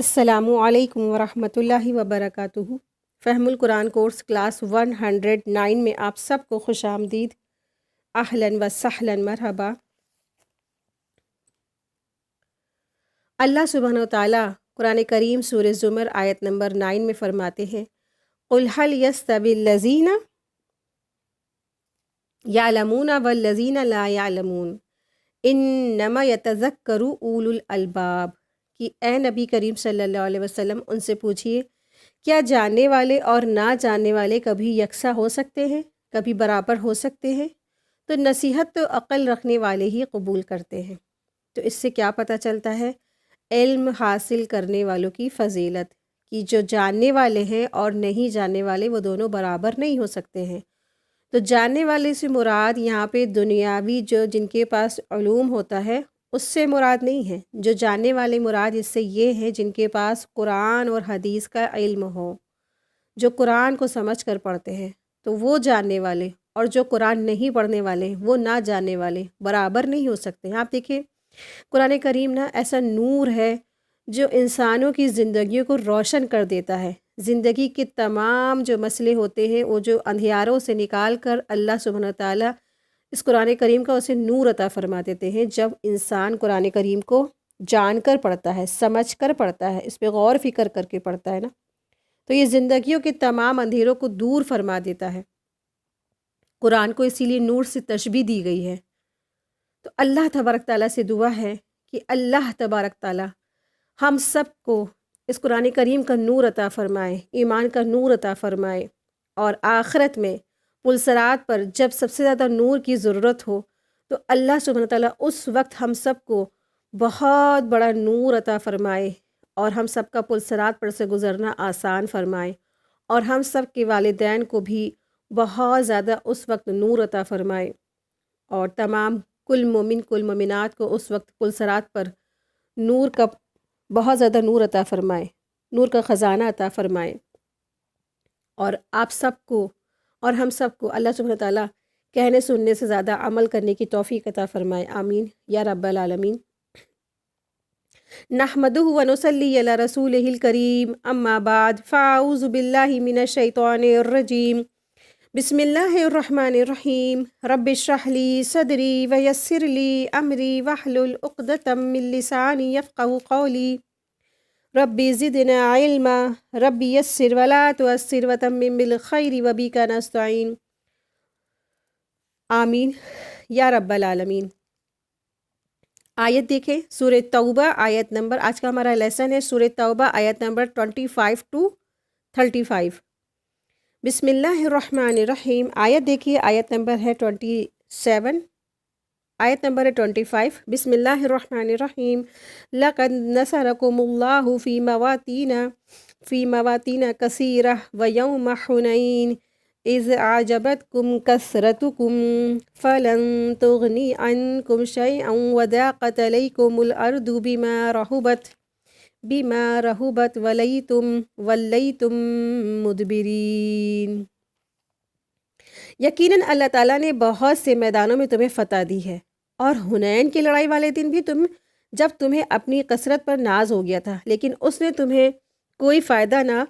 السلام علیکم ورحمۃ اللہ وبرکاتہ۔ فہم القرآن کورس کلاس 109 میں آپ سب کو خوش آمدید۔ اہلاً و سہلاً مرحبا۔ اللہ سبحانہ و تعالیٰ قرآن کریم سورہ زمر آیت نمبر 9 میں فرماتے ہیں، قُلْ هَلْ يَسْتَوِي الَّذِينَ يَعْلَمُونَ وَالَّذِينَ لَا يَعْلَمُونَ إِنَّمَا يَتَذَكَّرُ أُولُو الْأَلْبَابِ کہ اے نبی کریم صلی اللہ علیہ وسلم ان سے پوچھئے، کیا جاننے والے اور نہ جاننے والے کبھی یکساں ہو سکتے ہیں، کبھی برابر ہو سکتے ہیں؟ تو نصیحت تو عقل رکھنے والے ہی قبول کرتے ہیں۔ تو اس سے کیا پتہ چلتا ہے؟ علم حاصل کرنے والوں کی فضیلت، کہ جو جاننے والے ہیں اور نہیں جاننے والے وہ دونوں برابر نہیں ہو سکتے ہیں۔ تو جاننے والے سے مراد یہاں پہ دنیاوی جن کے پاس علوم ہوتا ہے اس سے مراد نہیں ہے، جو جاننے والے مراد اس سے یہ ہے جن کے پاس قرآن اور حدیث کا علم ہو، جو قرآن کو سمجھ کر پڑھتے ہیں، تو وہ جاننے والے، اور جو قرآن نہیں پڑھنے والے وہ نہ جاننے والے برابر نہیں ہو سکتے ہیں۔ آپ دیکھیں قرآن کریم نا ایسا نور ہے جو انسانوں کی زندگیوں کو روشن کر دیتا ہے۔ زندگی کے تمام جو مسئلے ہوتے ہیں وہ جو اندھیاروں سے نکال کر اللہ سبحانہ تعالیٰ اس قرآن کریم کا اسے نور عطا فرما دیتے ہیں جب انسان قرآن کریم کو جان کر پڑھتا ہے، سمجھ کر پڑھتا ہے، اس پہ غور فکر کر کے پڑھتا ہے نا، تو یہ زندگیوں کے تمام اندھیروں کو دور فرما دیتا ہے۔ قرآن کو اسی لیے نور سے تشبیہ دی گئی ہے۔ تو اللہ تبارک تعالیٰ سے دعا ہے کہ اللہ تبارک تعالیٰ ہم سب کو اس قرآن کریم کا نور عطا فرمائے، ایمان کا نور عطا فرمائے، اور آخرت میں پلسرات پر جب سب سے زیادہ نور کی ضرورت ہو تو اللہ سبحانہ تعالیٰ اس وقت ہم سب کو بہت بڑا نور عطا فرمائے اور ہم سب کا پلسرات پر سے گزرنا آسان فرمائے، اور ہم سب کے والدین کو بھی بہت زیادہ اس وقت نور عطا فرمائے، اور تمام کل مومن کل مومنات کو اس وقت پلسرات پر نور کا بہت زیادہ نور عطا فرمائے، نور کا خزانہ عطا فرمائے، اور آپ سب کو اور ہم سب کو اللہ سبحانہ تعالیٰ کہنے سننے سے زیادہ عمل کرنے کی توفیق عطا فرمائے، آمین یا رب العالمین۔ نحمدہ و نصلی علی رسولہ الکریم، اما بعد فاعوذ باللہ من الشیطان الرجیم، بسم اللہ الرحمن الرحیم، رب اشرح لی صدری ویسر لی امری واحلل عقدۃ من لسانی یفقہوا قولی، ربی زدنا علما ربی یسر ولا تعسر وتمم بالخیر وبک نستعین، آمین یا رب العالمین۔ آیت دیکھیں سورہ توبہ آیت نمبر، آج کا ہمارا لیسن ہے سورہ توبہ آیت نمبر 25 to 35۔ بسم اللہ الرحمن الرحیم، آیت دیکھیے، آیت نمبر ہے 27، آیت نمبر ہے 25۔ بسم اللہ الرحمن الرحیم، لقد نصرکم اللہ فی مواطن کثیرہ ویوم حنین اذ اعجبتکم کثرتکم فلن تغنی عنکم شیئا وضاقت علیکم الارض بما رحبت ولیتم مدبرین۔ یقیناً اللہ تعالیٰ نے بہت سے میدانوں میں تمہیں فتح دی ہے، اور حنین کی لڑائی والے دن بھی جب تمہیں اپنی کثرت پر ناز ہو گیا تھا، لیکن اس نے تمہیں کوئی فائدہ نہ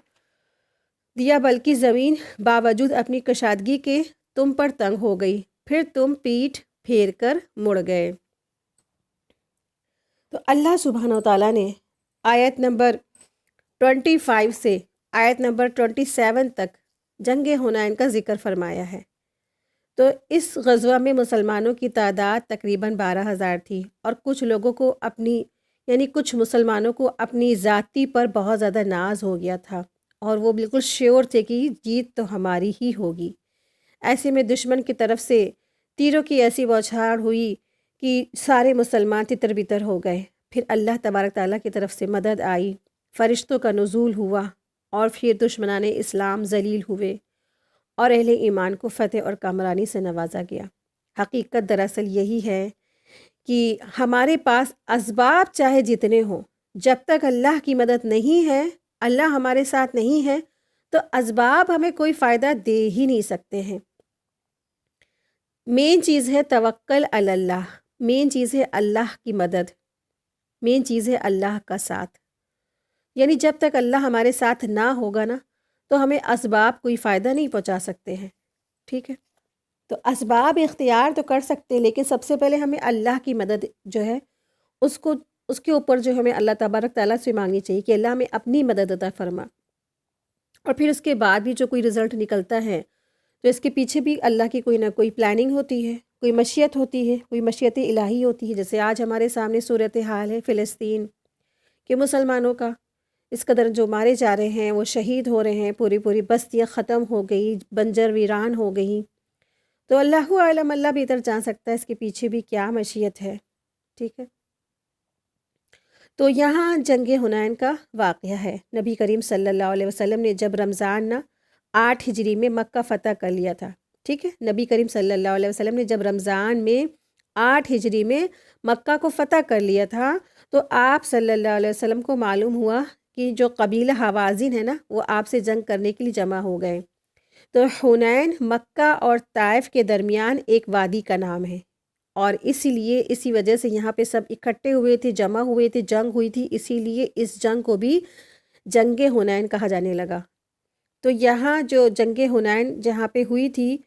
دیا، بلکہ زمین باوجود اپنی کشادگی کے تم پر تنگ ہو گئی، پھر تم پیٹھ پھیر کر مڑ گئے۔ تو اللہ سبحانہ وتعالیٰ نے آیت نمبر 25 سے آیت نمبر 27 تک جنگ حنین کا ذکر فرمایا ہے۔ تو اس غزوہ میں مسلمانوں کی تعداد تقریباً 12,000 تھی، اور کچھ لوگوں کو کچھ مسلمانوں کو اپنی ذاتی پر بہت زیادہ ناز ہو گیا تھا، اور وہ بالکل شیور تھے کہ جیت تو ہماری ہی ہوگی۔ ایسے میں دشمن کی طرف سے تیروں کی ایسی بوچھاڑ ہوئی کہ سارے مسلمان تتر بتر ہو گئے۔ پھر اللہ تبارک تعالیٰ کی طرف سے مدد آئی، فرشتوں کا نزول ہوا، اور پھر دشمنان اسلام ذلیل ہوئے، اور اہل ایمان کو فتح اور کامرانی سے نوازا گیا۔ حقیقت دراصل یہی ہے کہ ہمارے پاس اسباب چاہے جتنے ہوں، جب تک اللہ کی مدد نہیں ہے، اللہ ہمارے ساتھ نہیں ہے، تو اسباب ہمیں کوئی فائدہ دے ہی نہیں سکتے ہیں۔ مین چیز ہے توکل علی اللہ، مین چیز ہے اللہ کی مدد، مین چیز ہے اللہ کا ساتھ۔ یعنی جب تک اللہ ہمارے ساتھ نہ ہوگا نا تو ہمیں اسباب کوئی فائدہ نہیں پہنچا سکتے ہیں، ٹھیک ہے؟ تو اسباب اختیار تو کر سکتے ہیں، لیکن سب سے پہلے ہمیں اللہ کی مدد جو ہے اس کو اس کے اوپر جو ہمیں اللہ تبارک تعالیٰ سے مانگنی چاہیے کہ اللہ ہمیں اپنی مدد عطا فرما، اور پھر اس کے بعد بھی جو کوئی رزلٹ نکلتا ہے تو اس کے پیچھے بھی اللہ کی کوئی نہ کوئی پلاننگ ہوتی ہے، کوئی مشیت ہوتی ہے، کوئی مشیت الہی ہوتی ہے۔ جیسے آج ہمارے سامنے صورتحال ہے فلسطین کے مسلمانوں کا، اس قدر جو مارے جا رہے ہیں، وہ شہید ہو رہے ہیں، پوری پوری بستیاں ختم ہو گئی، بنجر ویران ہو گئی، تو اللہ عالم، اللہ بہتر جان سکتا ہے اس کے پیچھے بھی کیا مشیت ہے، ٹھیک ہے؟ تو یہاں جنگ حنین کا واقعہ ہے۔ نبی کریم صلی اللہ علیہ وسلم نے جب رمضان 8 ہجری میں مکہ فتح کر لیا تھا، ٹھیک ہے؟ نبی کریم صلی اللہ علیہ وسلم نے جب رمضان میں 8 ہجری میں مکہ کو فتح کر لیا تھا تو آپ صلی اللہ علیہ وسلم کو معلوم ہوا کہ جو قبیلہ حوازن ہے نا وہ آپ سے جنگ کرنے کے لیے جمع ہو گئے۔ تو حنین مکہ اور طائف کے درمیان ایک وادی کا نام ہے، اور اسی وجہ سے یہاں پہ سب اکٹھے ہوئے تھے، جمع ہوئے تھے، جنگ ہوئی تھی، اسی لیے اس جنگ کو بھی جنگ حنین کہا جانے لگا۔ تو یہاں جو جنگ حنین جہاں پہ ہوئی تھی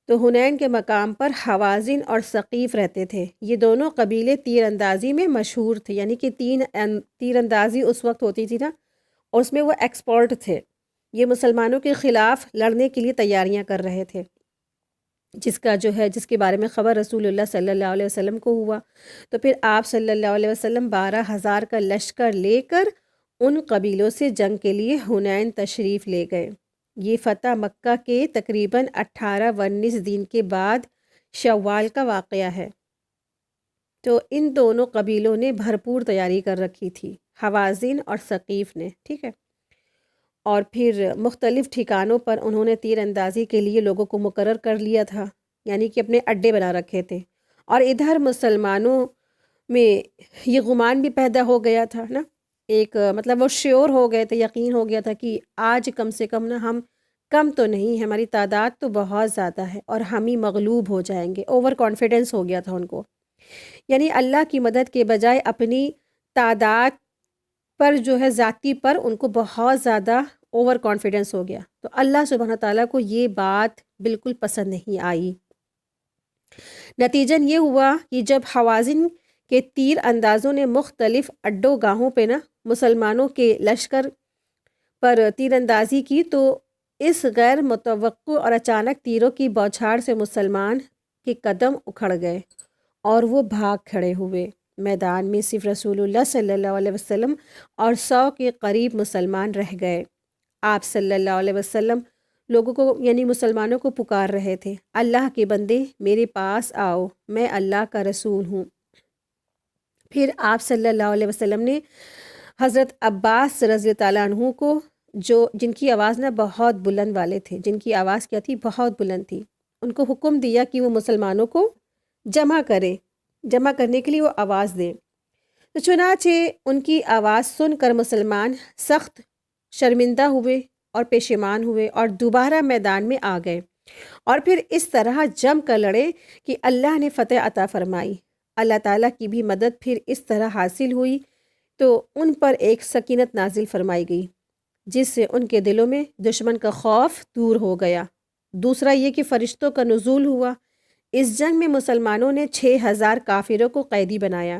تو حنین کے مقام پر حوازن اور ثقیف رہتے تھے۔ یہ دونوں قبیلے تیر اندازی میں مشہور تھے، یعنی کہ تیر اندازی اس وقت ہوتی تھی نا، اور اس میں وہ ایکسپرٹ تھے۔ یہ مسلمانوں کے خلاف لڑنے کے لیے تیاریاں کر رہے تھے، جس کے بارے میں خبر رسول اللہ صلی اللہ علیہ وسلم کو ہوا۔ تو پھر آپ صلی اللہ علیہ وسلم 12,000 کا لشکر لے کر ان قبیلوں سے جنگ کے لیے حنین تشریف لے گئے۔ یہ فتح مکہ کے تقریباً 18-19 دن کے بعد شوال کا واقعہ ہے۔ تو ان دونوں قبیلوں نے بھرپور تیاری کر رکھی تھی، حوازن اور ثقیف نے، ٹھیک ہے؟ اور پھر مختلف ٹھکانوں پر انہوں نے تیر اندازی کے لیے لوگوں کو مقرر کر لیا تھا، یعنی کہ اپنے اڈے بنا رکھے تھے۔ اور ادھر مسلمانوں میں یہ گمان بھی پیدا ہو گیا تھا نا، ایک مطلب وہ شیور ہو گئے تھے، یقین ہو گیا تھا کہ آج کم سے کم نا ہم کم تو نہیں، ہماری تعداد تو بہت زیادہ ہے اور ہم ہی مغلوب ہو جائیں گے۔ اوور کانفیڈنس ہو گیا تھا ان کو، یعنی اللہ کی مدد کے بجائے اپنی تعداد پر جو ہے ذاتی پر ان کو بہت زیادہ اوور کانفیڈنس ہو گیا۔ تو اللہ سبحانہ تعالیٰ کو یہ بات بالکل پسند نہیں آئی۔ نتیجن یہ ہوا کہ جب حوازن کے تیر اندازوں نے مختلف اڈو گاہوں پہ نا مسلمانوں کے لشکر پر تیر اندازی کی تو اس غیر متوقع اور اچانک تیروں کی بوچھاڑ سے مسلمان کے قدم اکھڑ گئے اور وہ بھاگ کھڑے ہوئے۔ میدان میں صرف رسول اللہ صلی اللہ علیہ وسلم اور 100 کے قریب مسلمان رہ گئے۔ آپ صلی اللہ علیہ وسلم لوگوں کو یعنی مسلمانوں کو پکار رہے تھے، اللہ کے بندے میرے پاس آؤ، میں اللہ کا رسول ہوں۔ پھر آپ صلی اللہ علیہ وسلم نے حضرت عباس رضی اللہ عنہ کو، جن کی آواز نہ بہت بلند والے تھے، جن کی آواز کیا تھی، بہت بلند تھی، ان کو حکم دیا کہ وہ مسلمانوں کو جمع کرنے کے لیے وہ آواز دیں۔ تو چنانچہ ان کی آواز سن کر مسلمان سخت شرمندہ ہوئے اور پشیمان ہوئے اور دوبارہ میدان میں آ گئے، اور پھر اس طرح جم کر لڑے کہ اللہ نے فتح عطا فرمائی۔ اللہ تعالیٰ کی بھی مدد پھر اس طرح حاصل ہوئی تو ان پر ایک سکینت نازل فرمائی گئی، جس سے ان کے دلوں میں دشمن کا خوف دور ہو گیا۔ دوسرا یہ کہ فرشتوں کا نزول ہوا۔ اس جنگ میں مسلمانوں نے 6,000 کافروں کو قیدی بنایا،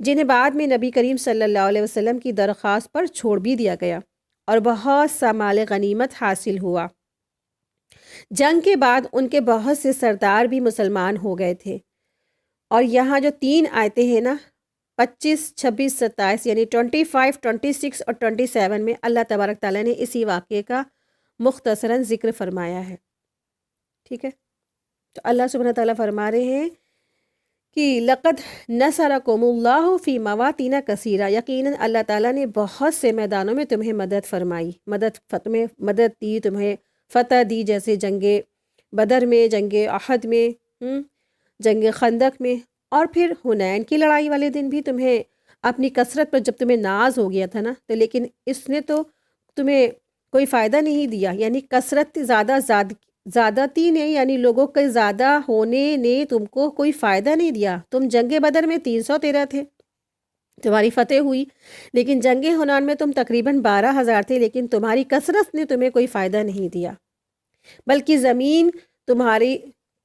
جنہیں بعد میں نبی کریم صلی اللہ علیہ وسلم کی درخواست پر چھوڑ بھی دیا گیا، اور بہت سا مال غنیمت حاصل ہوا۔ جنگ کے بعد ان کے بہت سے سردار بھی مسلمان ہو گئے تھے۔ اور یہاں جو 3 آیتیں ہیں نا، 25، 26، 27 یعنی 25، 26 اور 27 میں اللہ تبارک تعالیٰ نے اسی واقعے کا مختصراً ذکر فرمایا ہے، ٹھیک ہے؟ تو اللہ سبحانہ تعالیٰ فرما رہے ہیں کہ لقد نصرکم اللہ فی مواطن کثیرہ، یقیناً اللہ تعالیٰ نے بہت سے میدانوں میں تمہیں مدد فرمائی، تمہیں مدد دی، تمہیں فتح دی، جیسے جنگ بدر میں، جنگ احد میں، جنگ خندق میں، اور پھر حنین کی لڑائی والے دن بھی تمہیں اپنی کثرت پر جب تمہیں ناز ہو گیا تھا نا، تو لیکن اس نے تو تمہیں کوئی فائدہ نہیں دیا، یعنی کثرت زیادتی نے، یعنی لوگوں کے زیادہ ہونے نے تم کو کوئی فائدہ نہیں دیا۔ تم جنگ بدر میں 313 تھے، تمہاری فتح ہوئی، لیکن جنگ ہنان میں تم تقریباً 12,000 تھے، لیکن تمہاری کثرت نے تمہیں کوئی فائدہ نہیں دیا، بلکہ زمین تمہاری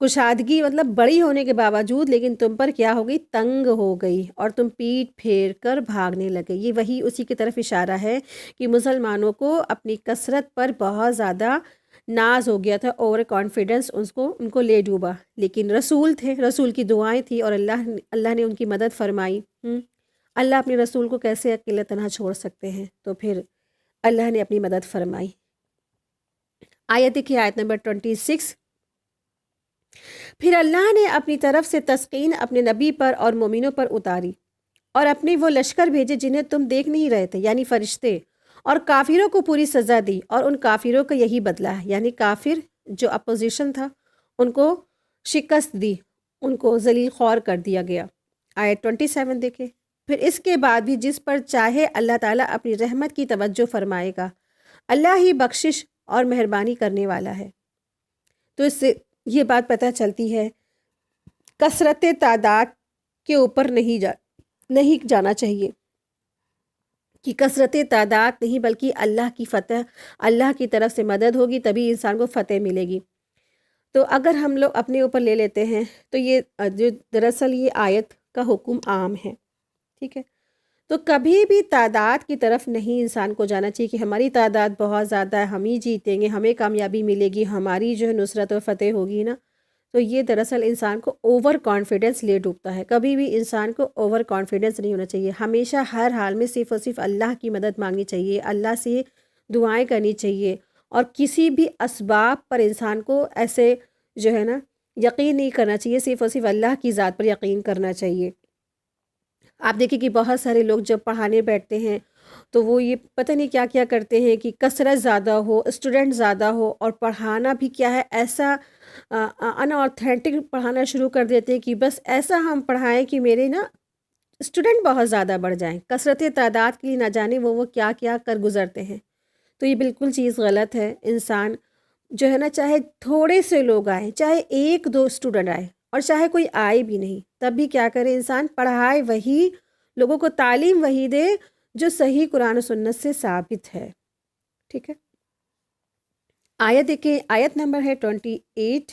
کشادگی مطلب بڑی ہونے کے باوجود لیکن تم پر کیا ہو گئی؟ تنگ ہو گئی، اور تم پیٹ پھیر کر بھاگنے لگے۔ یہ وہی اسی کی طرف اشارہ ہے کہ مسلمانوں کو اپنی کثرت پر بہت زیادہ ناز ہو گیا تھا، اوور کانفیڈنس ان کو لے ڈوبا، لیکن رسول تھے، رسول کی دعائیں تھیں، اور اللہ نے ان کی مدد فرمائی۔ اللہ اپنے رسول کو کیسے اکیلا تنہا چھوڑ سکتے ہیں؟ تو پھر اللہ نے اپنی مدد فرمائی۔ آیت دیکھیے، آیت نمبر 26۔ پھر اللہ نے اپنی طرف سے تسکین اپنے نبی پر اور مومنوں پر اتاری، اور اپنے وہ لشکر بھیجے جنہیں تم دیکھ نہیں رہے تھے، یعنی فرشتے، اور کافروں کو پوری سزا دی، اور ان کافروں کا یہی بدلہ ہے، یعنی کافر جو اپوزیشن تھا ان کو شکست دی، ان کو ذلیل خوار کر دیا گیا۔ آیت 27 دیکھیں، پھر اس کے بعد بھی جس پر چاہے اللہ تعالیٰ اپنی رحمت کی توجہ فرمائے گا، اللہ ہی بخشش اور مہربانی کرنے والا ہے۔ تو اس سے یہ بات پتہ چلتی ہے کثرت تعداد کے اوپر نہیں جانا چاہیے، کہ کثرت تعداد نہیں بلکہ اللہ کی فتح، اللہ کی طرف سے مدد ہوگی تبھی انسان کو فتح ملے گی۔ تو اگر ہم لوگ اپنے اوپر لے لیتے ہیں تو یہ جو دراصل یہ آیت کا حکم عام ہے، ٹھیک ہے؟ تو کبھی بھی تعداد کی طرف نہیں انسان کو جانا چاہیے کہ ہماری تعداد بہت زیادہ ہے، ہم ہی جیتیں گے، ہمیں کامیابی ملے گی، ہماری جو ہے نصرت و فتح ہوگی نا۔ تو یہ دراصل انسان کو اوور کانفیڈنس لے ڈوبتا ہے۔ کبھی بھی انسان کو اوور کانفیڈنس نہیں ہونا چاہیے، ہمیشہ ہر حال میں صرف اور صرف اللہ کی مدد مانگنی چاہیے، اللہ سے دعائیں کرنی چاہیے، اور کسی بھی اسباب پر انسان کو ایسے جو ہے نا یقین نہیں کرنا چاہیے، صرف اور صرف اللہ کی ذات پر یقین کرنا چاہیے۔ آپ دیکھیں کہ بہت سارے لوگ جب پڑھانے بیٹھتے ہیں تو وہ یہ پتہ نہیں کیا کیا کرتے ہیں کہ کثرت زیادہ ہو، اسٹوڈنٹ زیادہ ہو، اور پڑھانا بھی کیا ہے ایسا ان آتھینٹک پڑھانا شروع کر دیتے ہیں کہ بس ایسا ہم پڑھائیں کہ میرے نا اسٹوڈنٹ بہت زیادہ بڑھ جائیں، کثرت تعداد کے لیے نہ جانے وہ کیا کیا کر گزرتے ہیں۔ تو یہ بالکل چیز غلط ہے۔ انسان جو ہے نا چاہے تھوڑے سے لوگ آئیں، چاہے ایک دو اسٹوڈنٹ آئے، اور چاہے کوئی آئے بھی نہیں، تب بھی کیا کرے انسان؟ پڑھائے وہی، لوگوں کو تعلیم وہی دے جو صحیح قرآن و سنت سے ثابت ہے، ٹھیک ہے؟ آیت دیکھیں، آیت نمبر ہے 28۔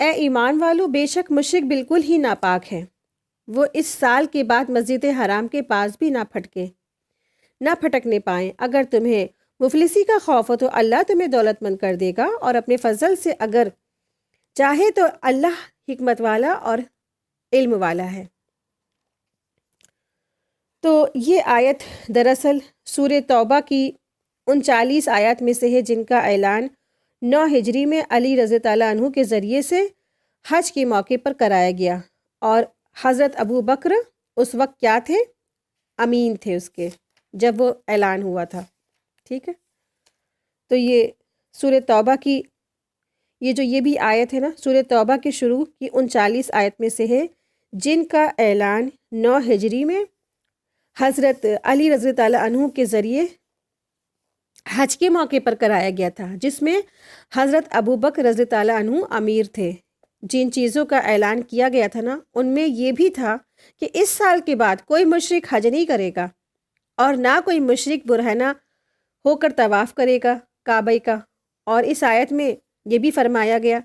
اے ایمان والو، بے شک مشرک بالکل ہی ناپاک ہے، وہ اس سال کے بعد مسجد حرام کے پاس بھی نہ پھٹکنے پائیں۔ اگر تمہیں مفلسی کا خوف ہو تو اللہ تمہیں دولت مند کر دے گا، اور اپنے فضل سے اگر چاہے تو اللہ حکمت والا اور علم والا ہے۔ تو یہ آیت دراصل سورہ توبہ کی 39 آیات میں سے ہے، جن کا اعلان 9 ہجری میں علی رضی اللہ عنہ کے ذریعے سے حج کے موقع پر کرایا گیا، اور حضرت ابو بکر اس وقت کیا تھے؟ امین تھے اس کے، جب وہ اعلان ہوا تھا، ٹھیک ہے؟ تو یہ سورہ توبہ کی یہ بھی آیت ہے نا، سورہ توبہ کے شروع کی 39 آیت میں سے ہے، جن کا اعلان 9 ہجری میں حضرت علی رضی اللہ عنہ کے ذریعے حج کے موقع پر کرایا گیا تھا، جس میں حضرت ابو بکر رضی اللہ عنہ امیر تھے۔ جن چیزوں کا اعلان کیا گیا تھا نا، ان میں یہ بھی تھا کہ اس سال کے بعد کوئی مشرک حج نہیں کرے گا، اور نہ کوئی مشرک برہنہ ہو کر طواف کرے گا کعبہ کا۔ اور اس آیت میں یہ بھی فرمایا گیا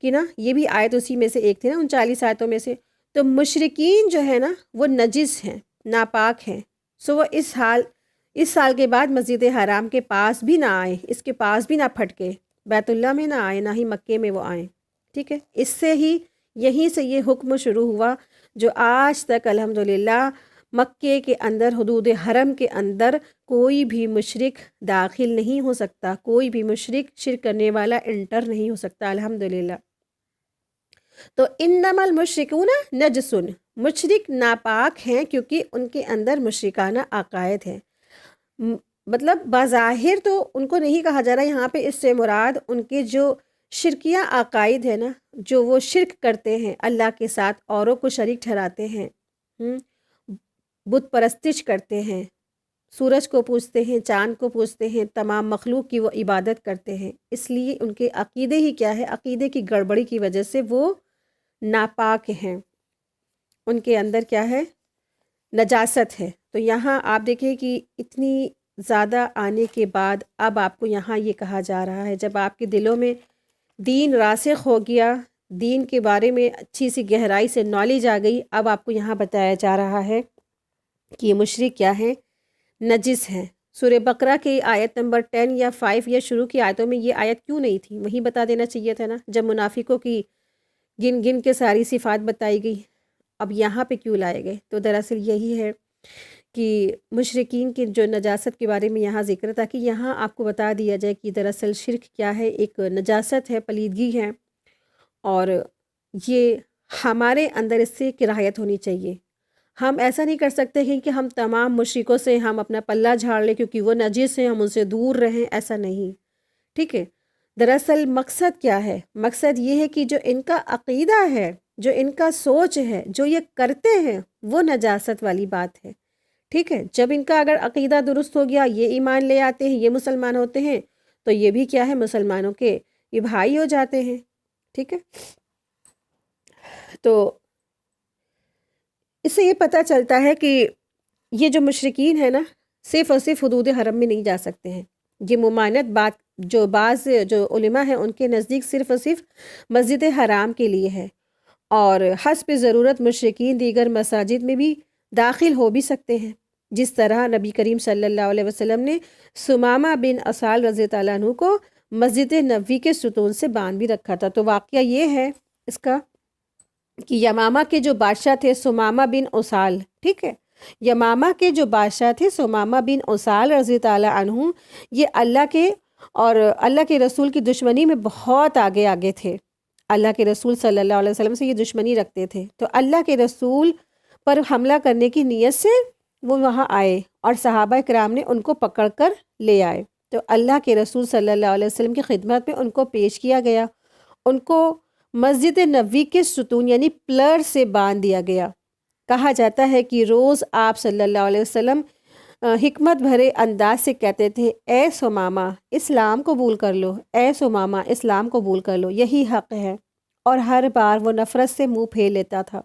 کہ نا، یہ بھی آیت اسی میں سے ایک تھی نا 39 آیتوں میں سے، تو مشرکین جو ہے نا وہ نجس ہیں، ناپاک ہیں، سو وہ اس سال کے بعد مسجد حرام کے پاس بھی نہ آئیں، اس کے پاس بھی نہ پھٹکے، بیت اللہ میں نہ آئیں، نہ ہی مکے میں وہ آئیں، ٹھیک ہے؟ اس سے ہی یہیں سے یہ حکم شروع ہوا جو آج تک الحمدللہ مکے کے اندر، حدود حرم کے اندر کوئی بھی مشرک داخل نہیں ہو سکتا، کوئی بھی مشرک شرک کرنے والا انٹر نہیں ہو سکتا، الحمدللہ۔ تو انما المشرکون نجس، مشرک ناپاک ہیں کیونکہ ان کے اندر مشرکانہ عقائد ہیں۔ مطلب بظاہر تو ان کو نہیں کہا جا رہا یہاں پہ، اس سے مراد ان کے جو شرکیہ عقائد ہیں نا، جو وہ شرک کرتے ہیں اللہ کے ساتھ، اوروں کو شریک ٹھہراتے ہیں، بت پرستش کرتے ہیں، سورج کو پوجتے ہیں، چاند کو پوجتے ہیں، تمام مخلوق کی وہ عبادت کرتے ہیں، اس لیے ان کے عقیدے ہی کیا ہے، عقیدے کی گڑبڑی کی وجہ سے وہ ناپاک ہیں، ان کے اندر کیا ہے، نجاست ہے۔ تو یہاں آپ دیکھیں کہ اتنی زیادہ آنے کے بعد اب آپ کو یہاں یہ کہا جا رہا ہے، جب آپ کے دلوں میں دین راسخ ہو گیا، دین کے بارے میں اچھی سی گہرائی سے نالج آ گئی، اب آپ کو یہاں بتایا جا رہا ہے کہ یہ مشرک کیا ہے، نجس ہیں۔ سورہ بقرہ کی آیت نمبر 10 یا 5 یا شروع کی آیتوں میں یہ آیت کیوں نہیں تھی، وہیں بتا دینا چاہیے تھا نا، جب منافقوں کی گن گن کے ساری صفات بتائی گئی، اب یہاں پہ کیوں لائے گئے؟ تو دراصل یہی ہے کہ مشرکین کی جو نجاست کے بارے میں یہاں ذکر، تاکہ یہاں آپ کو بتا دیا جائے کہ دراصل شرک کیا ہے، ایک نجاست ہے، پلیدگی ہے، اور یہ ہمارے اندر اس سے کراہیت ہونی چاہیے۔ ہم ایسا نہیں کر سکتے کہ ہم تمام مشرکوں سے ہم اپنا پلہ جھاڑ لیں کیونکہ وہ نجس ہیں، ہم ان سے دور رہیں، ایسا نہیں، ٹھیک ہے۔ دراصل مقصد کیا ہے؟ مقصد یہ ہے کہ جو ان کا عقیدہ ہے، جو ان کا سوچ ہے، جو یہ کرتے ہیں، وہ نجاست والی بات ہے، ٹھیک ہے۔ جب ان کا اگر عقیدہ درست ہو گیا، یہ ایمان لے آتے ہیں، یہ مسلمان ہوتے ہیں، تو یہ بھی کیا ہے، مسلمانوں کے یہ بھائی ہو جاتے ہیں، ٹھیک ہے۔ تو اس سے یہ پتہ چلتا ہے کہ یہ جو مشرکین ہیں نا، صرف اور صرف حدود حرم میں نہیں جا سکتے ہیں، یہ ممانعت بات جو بعض جو علماء ہیں ان کے نزدیک صرف اور صرف مسجد حرام کے لیے ہے، اور حسب ضرورت مشرکین دیگر مساجد میں بھی داخل ہو بھی سکتے ہیں، جس طرح نبی کریم صلی اللہ علیہ وسلم نے سمامہ بن اسال رضی اللہ عنہ کو مسجد نبوی کے ستون سے باندھ بھی رکھا تھا۔ تو واقعہ یہ ہے اس کا کہ یمامہ کے جو بادشاہ تھے سمامہ بن اسال، ٹھیک ہے، یمامہ کے جو بادشاہ تھے سمامہ بن اسال رضی اللہ عنہ، یہ اللہ کے اور اللہ کے رسول کی دشمنی میں بہت آگے آگے تھے، اللہ کے رسول صلی اللہ علیہ وسلم سے یہ دشمنی رکھتے تھے، تو اللہ کے رسول پر حملہ کرنے کی نیت سے وہ وہاں آئے اور صحابہ کرام نے ان کو پکڑ کر لے آئے، تو اللہ کے رسول صلی اللہ علیہ وسلم کی خدمت میں ان کو پیش کیا گیا، ان کو مسجد نبوی کے ستون یعنی پلر سے باندھ دیا گیا۔ کہا جاتا ہے کہ روز آپ صلی اللہ علیہ وسلم حکمت بھرے انداز سے کہتے تھے، اے سمامہ اسلام قبول کر لو، اے سمامہ اسلام قبول کر لو، یہی حق ہے، اور ہر بار وہ نفرت سے منہ پھیر لیتا تھا۔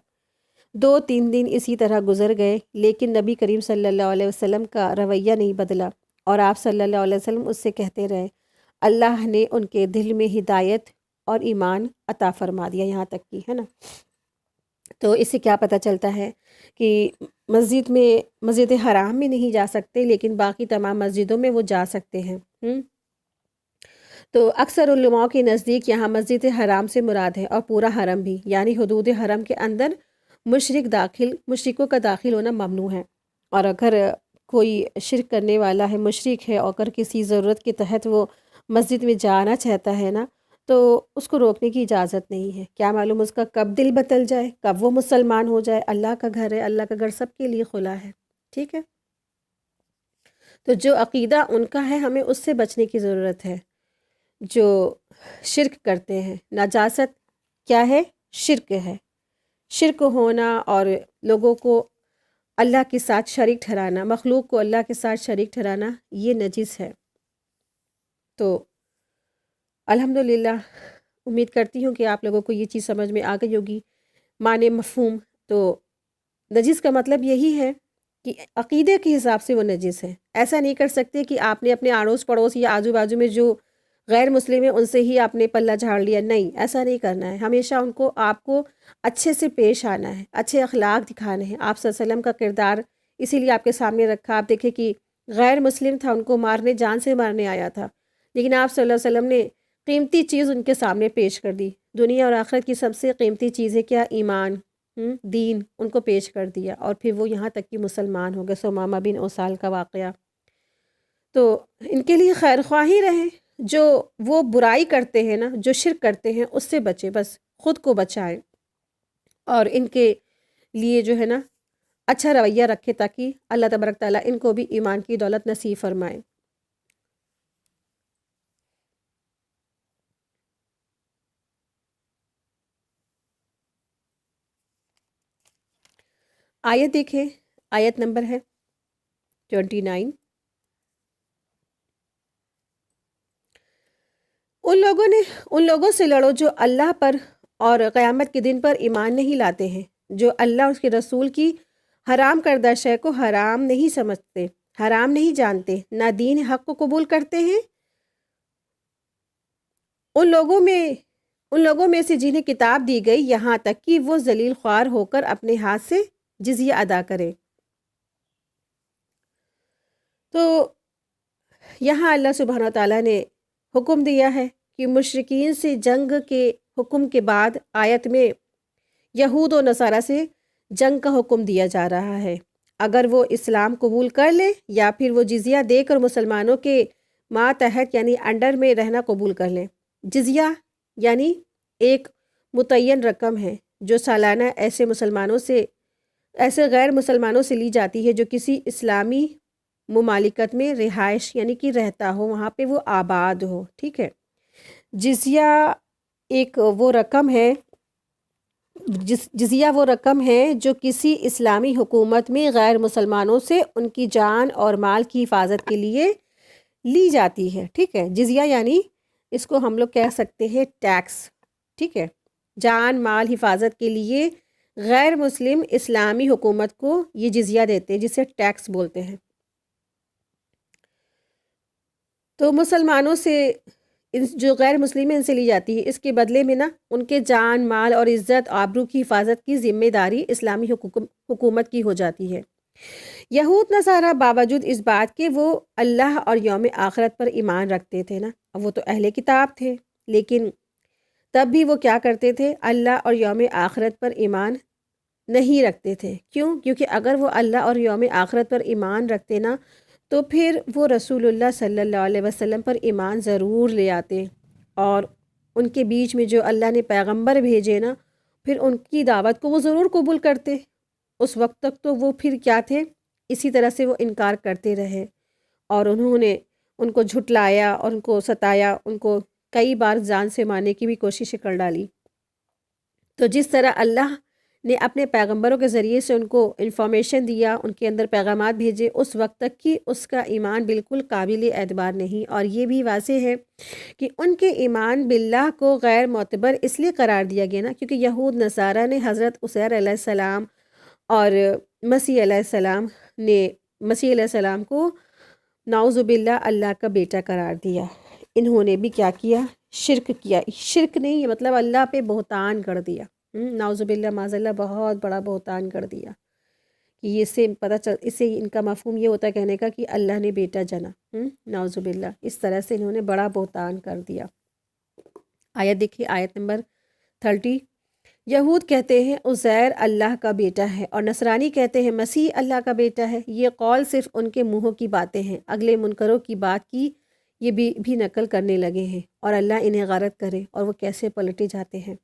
2-3 دن اسی طرح گزر گئے، لیکن نبی کریم صلی اللہ علیہ وسلم کا رویہ نہیں بدلا، اور آپ صلی اللہ علیہ وسلم اس سے کہتے رہے، اللہ نے ان کے دل میں ہدایت اور ایمان عطا فرما دیا، یہاں تک کی ہے نا۔ تو اس سے کیا پتہ چلتا ہے کہ مسجد حرام میں نہیں جا سکتے، لیکن باقی تمام مسجدوں میں وہ جا سکتے ہیں۔ تو اکثر علماء کے نزدیک یہاں مسجد حرام سے مراد ہے، اور پورا حرم بھی، یعنی حدود حرم کے اندر مشرکوں کا داخل ہونا ممنوع ہے، اور اگر کوئی شرک کرنے والا ہے، مشرک ہے، اور اگر کسی ضرورت کے تحت وہ مسجد میں جانا چاہتا ہے نا، تو اس کو روکنے کی اجازت نہیں ہے، کیا معلوم اس کا کب دل بدل جائے، کب وہ مسلمان ہو جائے، اللہ کا گھر ہے، اللہ کا گھر سب کے لیے کھلا ہے، ٹھیک ہے۔ تو جو عقیدہ ان کا ہے ہمیں اس سے بچنے کی ضرورت ہے، جو شرک کرتے ہیں۔ نجاست کیا ہے؟ شرک ہے، شرک ہونا اور لوگوں کو اللہ کے ساتھ شریک ٹھہرانا، مخلوق کو اللہ کے ساتھ شریک ٹھہرانا، یہ نجس ہے۔ تو الحمدللہ امید کرتی ہوں کہ آپ لوگوں کو یہ چیز سمجھ میں آ گئی ہوگی، معنی مفہوم۔ تو نجس کا مطلب یہی ہے کہ عقیدے کے حساب سے وہ نجس ہے، ایسا نہیں کر سکتے کہ آپ نے اپنے آڑوس پڑوس یا آجو بازو میں جو غیر مسلم ہیں ان سے ہی آپ نے پلہ جھاڑ لیا، نہیں، ایسا نہیں کرنا ہے، ہمیشہ آپ کو اچھے سے پیش آنا ہے، اچھے اخلاق دکھانے ہیں۔ آپ صلی اللہ علیہ وسلم کا کردار اسی لیے آپ کے سامنے رکھا، آپ دیکھیں کہ غیر مسلم تھا، ان کو مارنے، جان سے مارنے آیا تھا، لیکن آپ صلی اللہ علیہ وسلم نے قیمتی چیز ان کے سامنے پیش کر دی، دنیا اور آخرت کی سب سے قیمتی چیز ہے کیا؟ ایمان، دین، ان کو پیش کر دیا، اور پھر وہ یہاں تک کہ مسلمان ہو گئے۔ سمامہ بن اسال کا واقعہ، تو ان کے لیے خیر خواہی رہیں، جو وہ برائی کرتے ہیں نا، جو شرک کرتے ہیں اس سے بچے، بس خود کو بچائیں، اور ان کے لیے جو ہے نا اچھا رویہ رکھے، تاکہ اللہ تبارک تعالیٰ ان کو بھی ایمان کی دولت نصیب فرمائے۔ آیت دیکھیں، آیت نمبر ہے 29۔ ان لوگوں سے لڑو جو اللہ پر اور قیامت کے دن پر ایمان نہیں لاتے ہیں، جو اللہ اور اس کے رسول کی حرام کردہ شے کو حرام نہیں سمجھتے، حرام نہیں جانتے، نہ دین حق کو قبول کرتے ہیں۔ ان لوگوں میں سے جنہیں کتاب دی گئی یہاں تک کہ وہ ذلیل خوار ہو کر اپنے ہاتھ سے جزیہ ادا کرے۔ تو یہاں اللہ سبحانہ وتعالیٰ نے حکم دیا ہے کہ مشرکین سے جنگ کے حکم کے بعد آیت میں یہود و نصارہ سے جنگ کا حکم دیا جا رہا ہے۔ اگر وہ اسلام قبول کر لیں یا پھر وہ جزیہ دے کر مسلمانوں کے ماتحت یعنی انڈر میں رہنا قبول کر لیں۔ جزیہ یعنی ایک متعین رقم ہے جو سالانہ ایسے غیر مسلمانوں سے لی جاتی ہے جو کسی اسلامی ممالکت میں رہائش یعنی کہ رہتا ہو، وہاں پہ وہ آباد ہو، ٹھیک ہے۔ جزیہ ایک وہ رقم ہے جزیہ وہ رقم ہے جو کسی اسلامی حکومت میں غیر مسلمانوں سے ان کی جان اور مال کی حفاظت کے لیے لی جاتی ہے، ٹھیک ہے۔ جزیہ یعنی اس کو ہم لوگ کہہ سکتے ہیں ٹیکس، ٹھیک ہے۔ جان مال حفاظت کے لیے غیر مسلم اسلامی حکومت کو یہ جزیہ دیتے ہیں جسے ٹیکس بولتے ہیں۔ تو مسلمانوں سے جو غیر مسلم ہیں ان سے لی جاتی ہے، اس کے بدلے میں نا ان کے جان مال اور عزت آبرو کی حفاظت کی ذمہ داری اسلامی حکومت کی ہو جاتی ہے۔ یہود نصارہ باوجود اس بات کے وہ اللہ اور یوم آخرت پر ایمان رکھتے تھے نا، وہ تو اہل کتاب تھے، لیکن تب بھی وہ کیا کرتے تھے؟ اللہ اور یوم آخرت پر ایمان نہیں رکھتے تھے۔ کیوں؟ کیونکہ اگر وہ اللہ اور یوم آخرت پر ایمان رکھتے نا تو پھر وہ رسول اللہ صلی اللہ علیہ وسلم پر ایمان ضرور لے آتے، اور ان کے بیچ میں جو اللہ نے پیغمبر بھیجے نا پھر ان کی دعوت کو وہ ضرور قبول کرتے۔ اس وقت تک تو وہ پھر کیا تھے؟ اسی طرح سے وہ انکار کرتے رہے، اور انہوں نے ان کو جھٹلایا اور ان کو ستایا، ان کو کئی بار جان سے مارنے کی بھی کوششیں کر ڈالی۔ تو جس طرح اللہ نے اپنے پیغمبروں کے ذریعے سے ان کو انفارمیشن دیا، ان کے اندر پیغامات بھیجے، اس وقت تک کہ اس کا ایمان بالکل قابل اعتبار نہیں، اور یہ بھی واضح ہے کہ ان کے ایمان باللہ کو غیر معتبر اس لیے قرار دیا گیا نا کیونکہ یہود نصارہ نے حضرت عزیر علیہ السلام اور مسیح علیہ السلام کو نعوذ باللہ اللہ کا بیٹا قرار دیا۔ انہوں نے بھی کیا کیا؟ شرک کیا۔ شرک نہیں، یہ مطلب اللہ پہ بہتان کر دیا، نعوذ باللہ معاذ اللہ، بہت بڑا بہتان کر دیا کہ اس سے ان کا مفہوم یہ ہوتا ہے کہنے کا کہ اللہ نے بیٹا جنا، نعوذ باللہ، اس طرح سے انہوں نے بڑا بہتان کر دیا۔ آیت دیکھیے، آیت نمبر 30۔ یہود کہتے ہیں عزیر اللہ کا بیٹا ہے، اور نصرانی کہتے ہیں مسیح اللہ کا بیٹا ہے۔ یہ قول صرف ان کے منہوں کی باتیں ہیں، اگلے منکروں کی بات کی یہ بھی نقل کرنے لگے ہیں، اور اللہ انہیں غارت کرے اور وہ کیسے پلٹے جاتے ہیں۔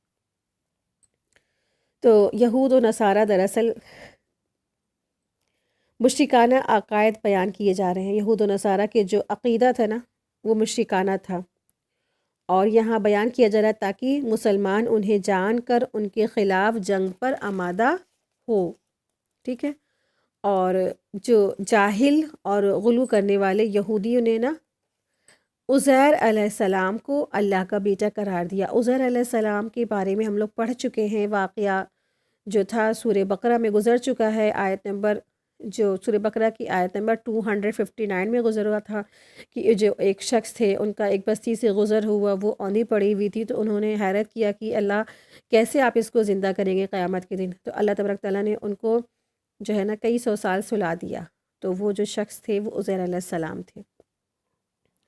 تو یہود و نصارہ دراصل مشرکانہ عقائد بیان کیے جا رہے ہیں۔ یہود و نصارہ کے جو عقیدہ تھا نا وہ مشرکانہ تھا، اور یہاں بیان کیا جا رہا ہے تاکہ مسلمان انہیں جان کر ان کے خلاف جنگ پر آمادہ ہو، ٹھیک ہے۔ اور جو جاہل اور غلو کرنے والے یہودیوں نے نا عزیر علیہ السلام کو اللہ کا بیٹا قرار دیا۔ عزیر علیہ السلام کے بارے میں ہم لوگ پڑھ چکے ہیں، واقعہ جو تھا سورہ بقرہ میں گزر چکا ہے، سورہ بقرہ کی آیت نمبر 259 میں گزر ہوا تھا کہ جو ایک شخص تھے ان کا ایک بستی سے گزر ہوا، وہ اوندھی پڑی ہوئی تھی، تو انہوں نے حیرت کیا کہ اللہ کیسے آپ اس کو زندہ کریں گے قیامت کے دن؟ تو اللہ تبارک تعالیٰ نے ان کو جو ہے نا کئی سو سال سلا دیا۔ تو وہ جو شخص تھے وہ عزیر علیہ السلام تھے۔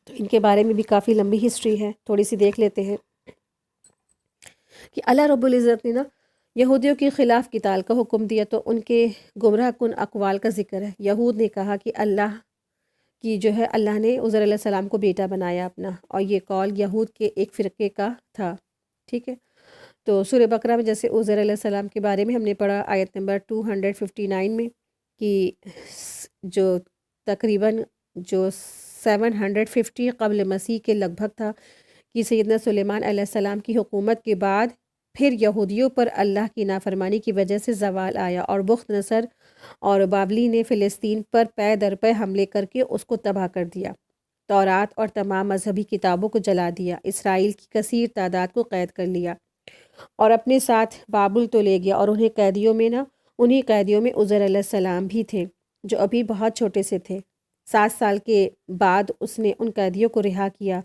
تو ان کے بارے میں بھی کافی لمبی ہسٹری ہے، تھوڑی سی دیکھ لیتے ہیں کہ اللہ رب العزت نے نا یہودیوں کے خلاف قتال کا حکم دیا، تو ان کے گمراہ کن اقوال کا ذکر ہے۔ یہود نے کہا کہ اللہ نے عزیر علیہ السلام کو بیٹا بنایا اپنا، اور یہ قول یہود کے ایک فرقے کا تھا، ٹھیک ہے۔ تو سورہ بقرہ میں جیسے عزیر علیہ السلام کے بارے میں ہم نے پڑھا آیت نمبر 259 میں کہ جو تقریباً جو 750 قبل مسیح کے لگ بھگ تھا کہ سیدنا سلیمان علیہ السلام کی حکومت کے بعد پھر یہودیوں پر اللہ کی نافرمانی کی وجہ سے زوال آیا، اور بخت نصر اور بابلی نے فلسطین پر پے در پے حملے کر کے اس کو تباہ کر دیا۔ تورات اور تمام مذہبی کتابوں کو جلا دیا، اسرائیل کی کثیر تعداد کو قید کر لیا اور اپنے ساتھ بابل تو لے گیا، اور انہیں قیدیوں میں عزیر علیہ السلام بھی تھے جو ابھی بہت چھوٹے سے تھے۔ 7 سال کے بعد اس نے ان قیدیوں کو رہا کیا۔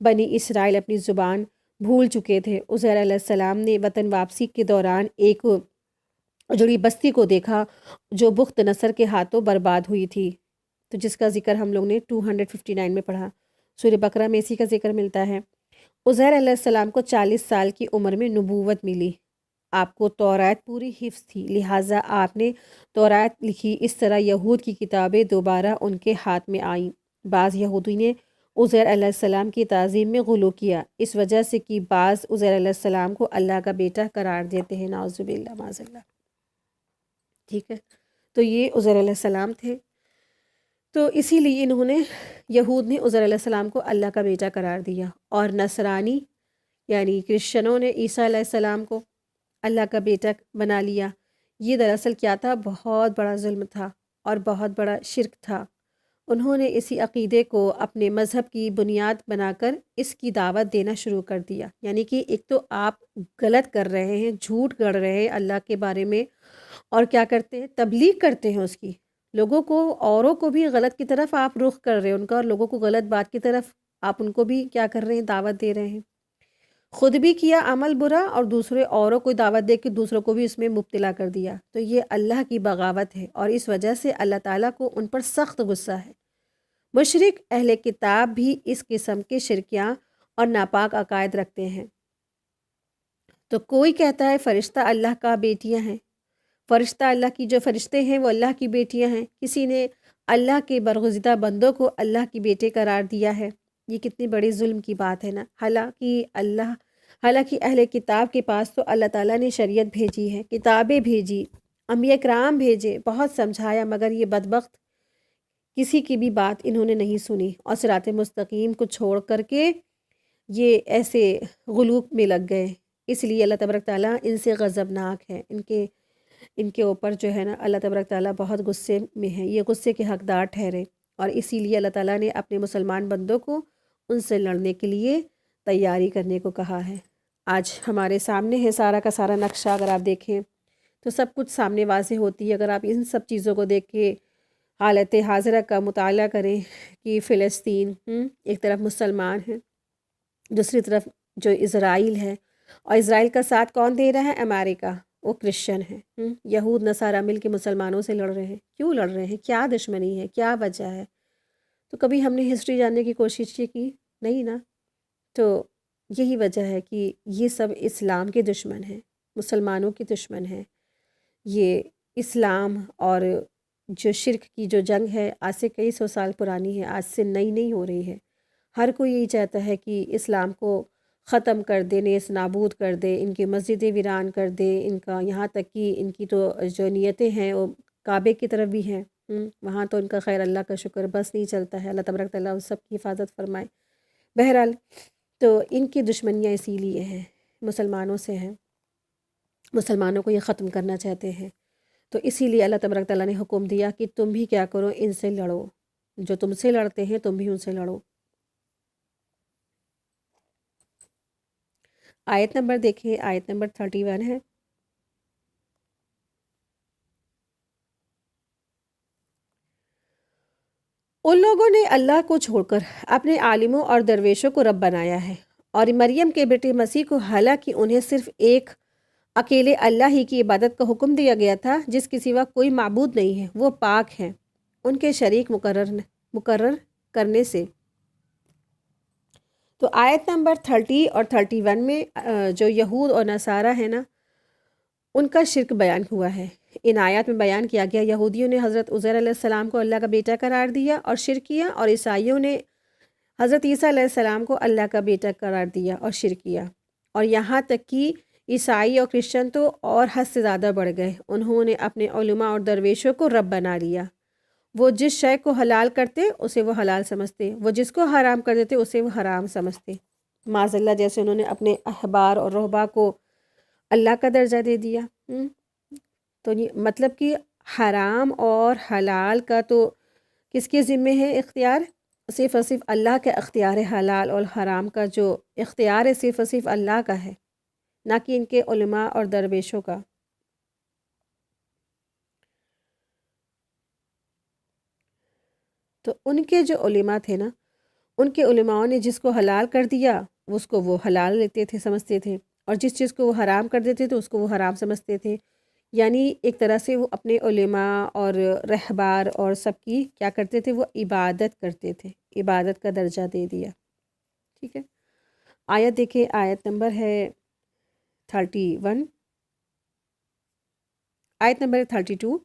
بنی اسرائیل اپنی زبان بھول چکے تھے۔ عزیر علیہ السلام نے وطن واپسی کے دوران ایک اجڑی بستی کو دیکھا جو بخت نصر کے ہاتھوں برباد ہوئی تھی، تو جس کا ذکر ہم لوگ نے 259 میں پڑھا۔ سورہ بقرہ میں اسی کا ذکر ملتا ہے۔ عزیر علیہ السلام کو 40 سال کی عمر میں نبوت ملی۔ آپ کو تورات پوری حفظ تھی، لہٰذا آپ نے تورات لکھی۔ اس طرح یہود کی کتابیں دوبارہ ان کے ہاتھ میں آئیں۔ بعض یہودی نے عزیر علیہ السلام کی تعظیم میں غلو کیا، اس وجہ سے کہ بعض عزیر علیہ السلام کو اللہ کا بیٹا قرار دیتے ہیں، نعوذ باللہ معاذ اللہ۔ ٹھیک ہے، تو یہ عزیر علیہ السلام تھے، تو اسی لیے یہود نے عزیر علیہ السلام کو اللہ کا بیٹا قرار دیا، اور نصرانی یعنی کرسچنوں نے عیسیٰ علیہ السلام کو اللہ کا بیٹا بنا لیا۔ یہ دراصل کیا تھا؟ بہت بڑا ظلم تھا اور بہت بڑا شرک تھا۔ انہوں نے اسی عقیدے کو اپنے مذہب کی بنیاد بنا کر اس کی دعوت دینا شروع کر دیا، یعنی کہ ایک تو آپ غلط کر رہے ہیں، جھوٹ گڑھ رہے ہیں اللہ کے بارے میں، اور کیا کرتے ہیں؟ تبلیغ کرتے ہیں اس کی، لوگوں کو، اوروں کو بھی غلط کی طرف آپ رخ کر رہے ہیں ان کا، اور لوگوں کو غلط بات کی طرف آپ ان کو بھی کیا کر رہے ہیں؟ دعوت دے رہے ہیں۔ خود بھی کیا عمل برا، اور دوسرے اوروں کو دعوت دے کے دوسروں کو بھی اس میں مبتلا کر دیا، تو یہ اللہ کی بغاوت ہے، اور اس وجہ سے اللہ تعالیٰ کو ان پر سخت غصہ ہے۔ مشرک اہل کتاب بھی اس قسم کے شرکیاں اور ناپاک عقائد رکھتے ہیں۔ تو کوئی کہتا ہے فرشتہ اللہ کا بیٹیاں ہیں، فرشتہ اللہ کی، جو فرشتے ہیں وہ اللہ کی بیٹیاں ہیں۔ کسی نے اللہ کے برگزیدہ بندوں کو اللہ کی بیٹے قرار دیا ہے۔ یہ کتنی بڑی ظلم کی بات ہے نا۔ حالانکہ اہل کتاب کے پاس تو اللہ تعالیٰ نے شریعت بھیجی ہے، کتابیں بھیجی، انبیاء کرام بھیجے، بہت سمجھایا، مگر یہ بدبخت کسی کی بھی بات انہوں نے نہیں سنی، اور صراط مستقیم کو چھوڑ کر کے یہ ایسے غلوب میں لگ گئے۔ اس لیے اللہ تبارک تعالیٰ ان سے غضبناک ہے، ان کے اوپر جو ہے نا اللہ تبارک تعالیٰ بہت غصے میں ہے، یہ غصے کے حقدار ٹھہرے، اور اسی لیے اللہ تعالیٰ نے اپنے مسلمان بندوں کو ان سے لڑنے کے لیے تیاری کرنے کو کہا ہے۔ آج ہمارے سامنے ہے سارا کا سارا نقشہ، اگر آپ دیکھیں تو سب کچھ سامنے واضح ہوتی ہے۔ اگر آپ ان سب چیزوں کو دیکھ کے حالت حاضرہ کا مطالعہ کریں کہ فلسطین ایک طرف مسلمان ہیں، دوسری طرف جو اسرائیل ہے، اور اسرائیل کا ساتھ کون دے رہا ہے؟ امریکہ، وہ کرسچن ہیں۔ یہود نصارہ مل کے مسلمانوں سے لڑ رہے ہیں۔ کیوں لڑ رہے ہیں؟ کیا دشمنی ہے؟ کیا وجہ ہے؟ تو کبھی ہم نے ہسٹری جاننے کی کوشش کی نہیں نا۔ تو یہی وجہ ہے کہ یہ سب اسلام کے دشمن ہیں، مسلمانوں کے دشمن ہیں۔ یہ اسلام اور جو شرک کی جو جنگ ہے آج سے کئی سو سال پرانی ہے، آج سے نئی نہیں ہو رہی ہے۔ ہر کوئی یہی چاہتا ہے کہ اسلام کو ختم کر دے، نیست نابود کر دے، ان کی مسجدیں ویران کر دے، ان کا یہاں تک کہ ان کی تو جو نیتیں ہیں وہ کعبے کی طرف بھی ہیں، وہاں تو ان کا خیر اللہ کا شکر بس نہیں چلتا ہے۔ اللہ تبارک تعالیٰ ان سب کی حفاظت فرمائے۔ بہرحال تو ان کی دشمنیاں اسی لیے ہیں، مسلمانوں سے ہیں، مسلمانوں کو یہ ختم کرنا چاہتے ہیں۔ تو اسی لیے اللہ تبارک تعالیٰ نے حکم دیا کہ تم بھی کیا کرو؟ ان سے لڑو، جو تم سے لڑتے ہیں تم بھی ان سے لڑو۔ آیت نمبر دیکھیں، آیت نمبر 31 ہے۔ ان لوگوں نے اللہ کو چھوڑ کر اپنے عالموں اور درویشوں کو رب بنایا ہے، اور مریم کے بیٹے مسیح کو، حالانکہ انہیں صرف ایک اکیلے اللہ ہی کی عبادت کا حکم دیا گیا تھا، جس کے سوا کوئی معبود نہیں ہے، وہ پاک ہیں ان کے شریک مقرر کرنے سے۔ تو آیت نمبر 30 اور 31 میں جو یہود اور نصارہ ہیں نا، ان کا شرک بیان ہوا ہے۔ ان آیات میں بیان کیا گیا یہودیوں نے حضرت عزیر علیہ السلام کو اللہ کا بیٹا قرار دیا اور شرک کیا، اور عیسائیوں نے حضرت عیسیٰ علیہ السلام کو اللہ کا بیٹا قرار دیا اور شرک کیا، اور یہاں تک کہ عیسائی اور کرسچن تو اور حد سے زیادہ بڑھ گئے۔ انہوں نے اپنے علماء اور درویشوں کو رب بنا لیا۔ وہ جس شے کو حلال کرتے اسے وہ حلال سمجھتے، وہ جس کو حرام کر دیتے اسے وہ حرام سمجھتے۔ معاذ اللہ، جیسے انہوں نے اپنے احبار اور رہبا کو اللہ کا درجہ دے دیا۔ تو یہ مطلب کہ حرام اور حلال کا تو کس کے ذمے ہے اختیار؟ صرف اور صرف اللہ کا اختیار ہے، حلال اور حرام کا جو اختیار ہے صرف اور صرف اللہ کا ہے، نہ کہ ان کے علماء اور درویشوں کا۔ تو ان کے جو علماء تھے نا، ان کے علماءوں نے جس کو حلال کر دیا اس کو وہ حلال لیتے تھے، سمجھتے تھے، اور جس چیز کو وہ حرام کر دیتے تھے اس کو وہ حرام سمجھتے تھے۔ یعنی ایک طرح سے وہ اپنے علماء اور رہبار اور سب کی کیا کرتے تھے، وہ عبادت کرتے تھے، عبادت کا درجہ دے دیا۔ ٹھیک ہے، آیت دیکھیں، آیت نمبر ہے 31، آیت نمبر 32۔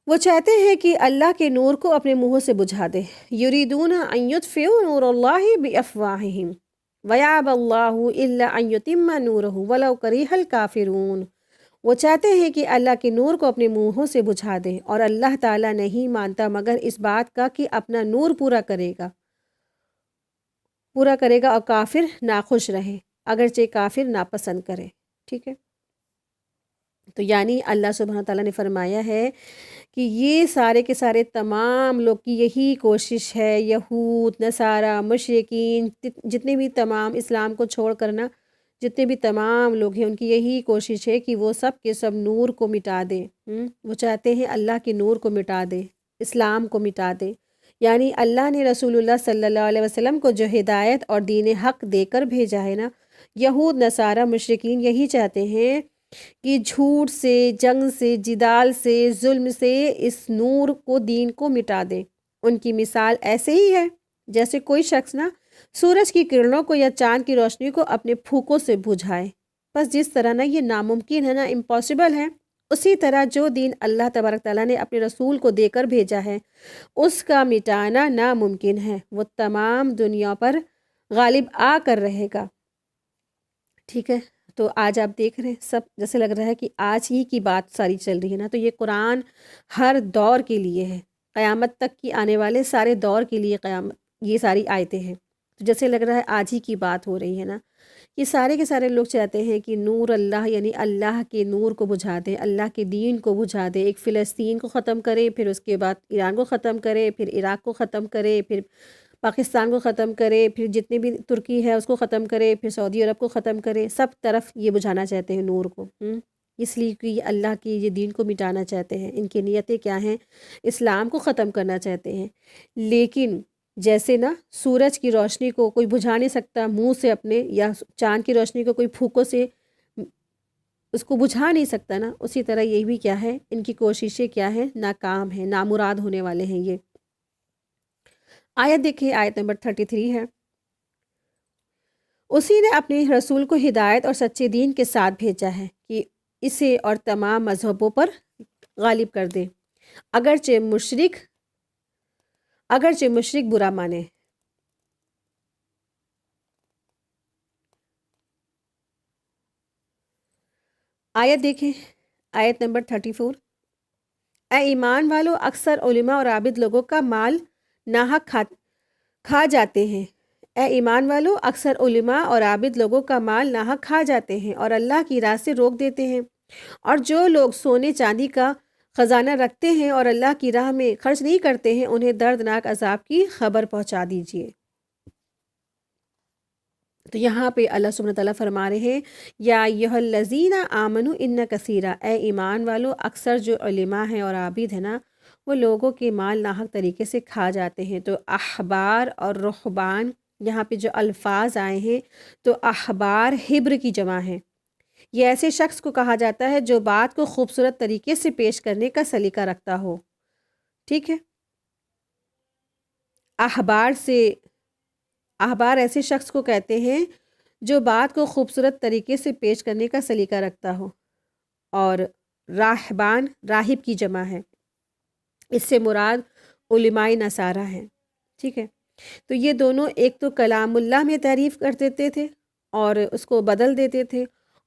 وہ چاہتے ہیں کہ اللہ کے نور کو اپنے منہوں سے بجھا دے، یریدون ان یطفئوا نور اللہ بافواہہم ویابی اللہ الا ان یتم نورہ ولو کرہ الکافرون۔ وہ چاہتے ہیں کہ اللہ کے نور کو اپنے منہوں سے بجھا دیں، اور اللہ تعالیٰ نہیں مانتا مگر اس بات کا کہ اپنا نور پورا کرے گا اور کافر ناخوش رہے، اگرچہ کافر ناپسند کرے۔ ٹھیک ہے، تو یعنی اللہ سبحانہ تعالیٰ نے فرمایا ہے کہ یہ سارے کے سارے تمام لوگ کی یہی کوشش ہے، یہود، نصارہ، مشرکین، جتنے بھی تمام اسلام کو چھوڑ کرنا جتنے بھی تمام لوگ ہیں، ان کی یہی کوشش ہے کہ وہ سب کے سب نور کو مٹا دیں۔ وہ چاہتے ہیں اللہ کے نور کو مٹا دے، اسلام کو مٹا دے۔ یعنی اللہ نے رسول اللہ صلی اللہ علیہ وسلم کو جو ہدایت اور دین حق دے کر بھیجا ہے نا، یہود، نصارہ، مشرکین یہی چاہتے ہیں کہ جھوٹ سے، جنگ سے، جدال سے، ظلم سے اس نور کو، دین کو مٹا دیں۔ ان کی مثال ایسے ہی ہے جیسے کوئی شخص نا سورج کی کرنوں کو یا چاند کی روشنی کو اپنے پھونکوں سے بجھائے۔ بس جس طرح نا یہ ناممکن ہے نا، امپاسبل ہے، اسی طرح جو دین اللہ تبارک تعالیٰ نے اپنے رسول کو دے کر بھیجا ہے اس کا مٹانا ناممکن ہے، وہ تمام دنیا پر غالب آ کر رہے گا۔ ٹھیک ہے، تو آج آپ دیکھ رہے ہیں سب جیسے لگ رہا ہے کہ آج ہی کی بات ساری چل رہی ہے نا، تو یہ قرآن ہر دور کے لیے ہے، قیامت تک کی آنے والے سارے دور کے لیے قیامت یہ ساری آیتیں ہیں۔ تو جیسے لگ رہا ہے آج ہی کی بات ہو رہی ہے نا، یہ سارے کے سارے لوگ چاہتے ہیں کہ نور اللہ، یعنی اللہ کے نور کو بجھا دے، اللہ کے دین کو بجھا دے، ایک فلسطین کو ختم کرے، پھر اس کے بعد ایران کو ختم کرے، پھر عراق کو ختم کرے، پھر پاکستان کو ختم کرے، پھر جتنے بھی ترکی ہے اس کو ختم کرے، پھر سعودی عرب کو ختم کرے، سب طرف یہ بجھانا چاہتے ہیں نور کو۔ اس لیے کہ یہ اللہ کی یہ دین کو مٹانا چاہتے ہیں۔ ان کی نیتیں کیا ہیں؟ اسلام کو ختم کرنا چاہتے ہیں۔ لیکن جیسے نا سورج کی روشنی کو کوئی بجھا نہیں سکتا منہ سے اپنے، یا چاند کی روشنی کو کوئی پھونکوں سے اس کو بجھا نہیں سکتا نا، اسی طرح یہ بھی کیا ہے، ان کی کوششیں کیا ہیں، ناکام ہیں، نامراد ہونے والے ہیں یہ۔ آیت دیکھیں، آیت نمبر 33 ہے، اسی نے اپنے رسول کو ہدایت اور سچے دین کے ساتھ بھیجا ہے کہ اسے اور تمام مذہبوں پر غالب کر دے، اگرچہ مشرک برا مانے۔ آیت دیکھیں، آیت نمبر 34، اے ایمان والو، اکثر علماء اور عابد لوگوں کا مال ناحق کھا جاتے ہیں۔ اے ایمان والو، اکثر علماء اور عابد لوگوں کا مال ناحق کھا جاتے ہیں اور اللہ کی راہ سے روک دیتے ہیں، اور جو لوگ سونے چاندی کا خزانہ رکھتے ہیں اور اللہ کی راہ میں خرچ نہیں کرتے ہیں، انہیں دردناک عذاب کی خبر پہنچا دیجیے۔ تو یہاں پہ اللہ سبحانہ تعالیٰ فرما رہے ہیں، یا ایھا الذین آمنوا ان کثیرا، اے ایمان والو، اکثر جو علماء ہیں اور عابد ہیں نا، وہ لوگوں کے مال ناحق طریقے سے کھا جاتے ہیں۔ تو احبار اور رہبان، یہاں پہ جو الفاظ آئے ہیں تو احبار حبر کی جمع ہے۔ یہ ایسے شخص کو کہا جاتا ہے جو بات کو خوبصورت طریقے سے پیش کرنے کا سلیقہ رکھتا ہو۔ ٹھیک ہے، احبار ایسے شخص کو کہتے ہیں جو بات کو خوبصورت طریقے سے پیش کرنے کا سلیقہ رکھتا ہو، اور راہبان راہب کی جمع ہے، اس سے مراد علماء نصارہ ہیں۔ ٹھیک ہے، تو یہ دونوں ایک تو کلام اللہ میں تعریف کر دیتے تھے اور اس کو بدل دیتے تھے،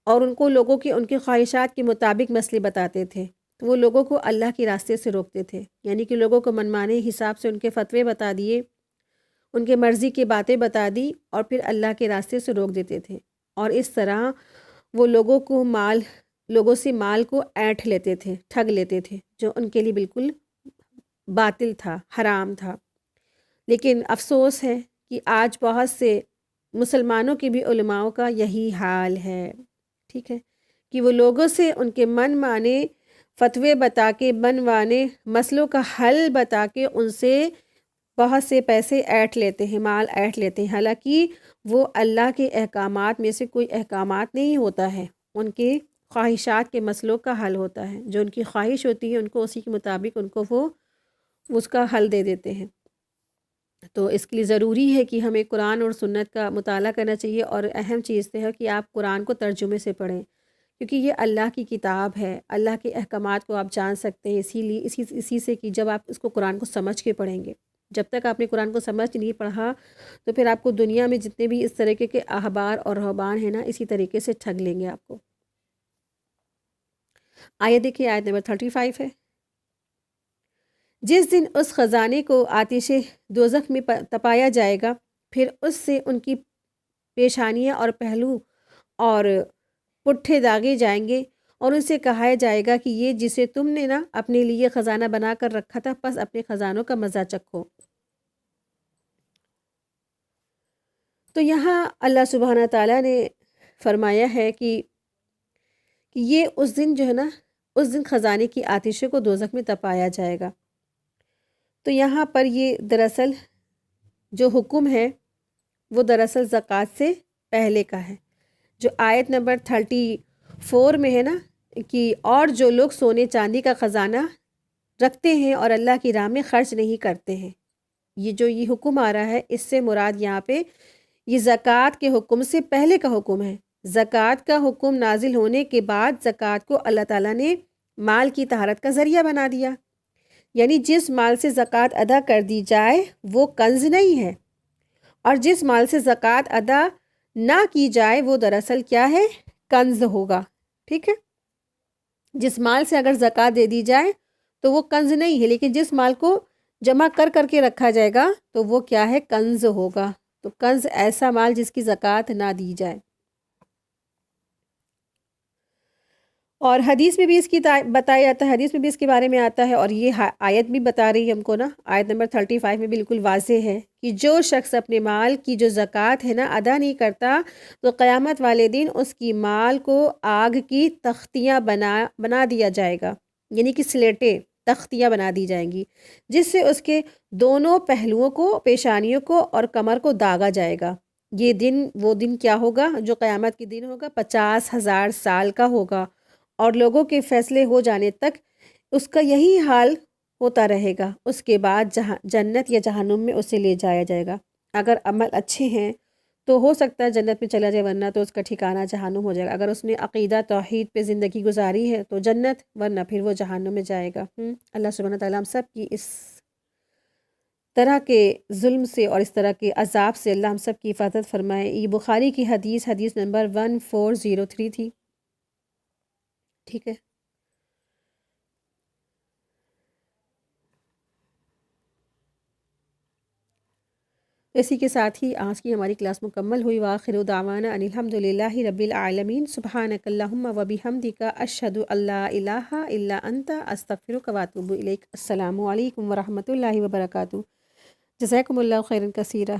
اور ان کو لوگوں کے ان کے خواہشات کے مطابق مسئلے بتاتے تھے، تو وہ لوگوں کو اللہ کے راستے سے روکتے تھے، یعنی کہ لوگوں کو منمانے حساب سے ان کے فتوے بتا دیے، ان کے مرضی کی باتیں بتا دی اور پھر اللہ کے راستے سے روک دیتے تھے، اور اس طرح وہ لوگوں سے مال کو اینٹھ لیتے تھے، ٹھگ لیتے تھے، جو ان کے لیے بالکل باطل تھا، حرام تھا۔ لیکن افسوس ہے کہ آج بہت سے مسلمانوں کے بھی علماؤں کا یہی حال ہے، ٹھیک ہے، کہ وہ لوگوں سے ان کے من مانے فتوے بتا کے، من مانے مسئلوں کا حل بتا کے ان سے بہت سے پیسے ایٹھ لیتے ہیں، مال ایٹھ لیتے ہیں، حالانکہ وہ اللہ کے احکامات میں سے کوئی احکامات نہیں ہوتا ہے، ان کے خواہشات کے مسئلوں کا حل ہوتا ہے، جو ان کی خواہش ہوتی ہے ان کو اسی کے مطابق ان کو وہ اس کا حل دے دیتے ہیں۔ تو اس کے لیے ضروری ہے کہ ہمیں قرآن اور سنت کا مطالعہ کرنا چاہیے، اور اہم چیز تو ہے کہ آپ قرآن کو ترجمے سے پڑھیں، کیونکہ یہ اللہ کی کتاب ہے، اللہ کے احکامات کو آپ جان سکتے ہیں اسی لیے اسی سے کہ جب آپ اس کو قرآن کو سمجھ کے پڑھیں گے۔ جب تک آپ نے قرآن کو سمجھ نہیں پڑھا تو پھر آپ کو دنیا میں جتنے بھی اس طریقے کے احبار اور رہبان ہیں نا، اسی طریقے سے ٹھگ لیں گے آپ کو۔ آیت دیکھیے، آیت نمبر 35 ہے۔ جس دن اس خزانے کو آتش دوزخ میں تپایا جائے گا، پھر اس سے ان کی پیشانیاں اور پہلو اور پٹھے داغے جائیں گے، اور ان سے کہا جائے گا کہ یہ جسے تم نے نا اپنے لیے خزانہ بنا کر رکھا تھا، پس اپنے خزانوں کا مزہ چکھو۔ تو یہاں اللہ سبحانہ تعالیٰ نے فرمایا ہے کہ یہ اس دن جو ہے نا، اس دن خزانے کی آتشوں کو دوزخ میں تپایا جائے گا۔ تو یہاں پر یہ دراصل جو حکم ہے وہ دراصل زکوٰۃ سے پہلے کا ہے، جو آیت نمبر 34 میں ہے نا، کہ اور جو لوگ سونے چاندی کا خزانہ رکھتے ہیں اور اللہ کی راہ میں خرچ نہیں کرتے ہیں، یہ حکم آ رہا ہے، اس سے مراد یہاں پہ یہ زکوٰۃ کے حکم سے پہلے کا حکم ہے۔ زکوٰۃ کا حکم نازل ہونے کے بعد زکوٰۃ کو اللہ تعالیٰ نے مال کی طہارت کا ذریعہ بنا دیا، یعنی جس مال سے زکوٰۃ ادا کر دی جائے وہ کنز نہیں ہے، اور جس مال سے زکوٰۃ ادا نہ کی جائے وہ دراصل کیا ہے؟ کنز ہوگا، ٹھیک ہے۔ جس مال سے اگر زکوٰۃ دے دی جائے تو وہ کنز نہیں ہے، لیکن جس مال کو جمع کر کے رکھا جائے گا تو وہ کیا ہے؟ کنز ہوگا۔ تو کنز ایسا مال جس کی زکوٰۃ نہ دی جائے۔ اور حدیث میں بھی اس کی بتایا جاتا ہے، حدیث میں بھی اس کے بارے میں آتا ہے، اور یہ آیت بھی بتا رہی ہے ہم کو نا، آیت نمبر 35 میں بالکل واضح ہے کہ جو شخص اپنے مال کی جو زکوٰۃ ہے نا ادا نہیں کرتا تو قیامت والے دن اس کی مال کو آگ کی تختیاں بنا دیا جائے گا، یعنی کہ سلیٹیں، تختیاں بنا دی جائیں گی، جس سے اس کے دونوں پہلوؤں کو، پیشانیوں کو اور کمر کو داغا جائے گا۔ یہ دن وہ دن کیا ہوگا؟ جو قیامت کے دن ہوگا، 50,000 سال کا ہوگا، اور لوگوں کے فیصلے ہو جانے تک اس کا یہی حال ہوتا رہے گا۔ اس کے بعد جنت یا جہنم میں اسے لے جایا جائے گا۔ اگر عمل اچھے ہیں تو ہو سکتا ہے جنت میں چلا جائے، ورنہ تو اس کا ٹھکانہ جہنم ہو جائے گا۔ اگر اس نے عقیدہ توحید پہ زندگی گزاری ہے تو جنت، ورنہ پھر وہ جہنم میں جائے گا۔ اللہ سبحانہ تعالیٰ ہم سب کی اس طرح کے ظلم سے اور اس طرح کے عذاب سے اللہ ہم سب کی حفاظت فرمائے۔ یہ بخاری کی حدیث نمبر 1403 تھی، ٹھیک ہے۔ اسی کے ساتھ ہی آج کی ہماری کلاس مکمل ہوئی۔ وآخر دعوانا ان الحمد للہ رب العالمین، سبحانک اللہم و بحمدک، اشہد ان لا الہ الا انت، استغفرک و اتوب الیک۔ السلام علیکم ورحمۃ اللہ وبرکاتہ۔ جزاکم اللہ خیرا کثیرا۔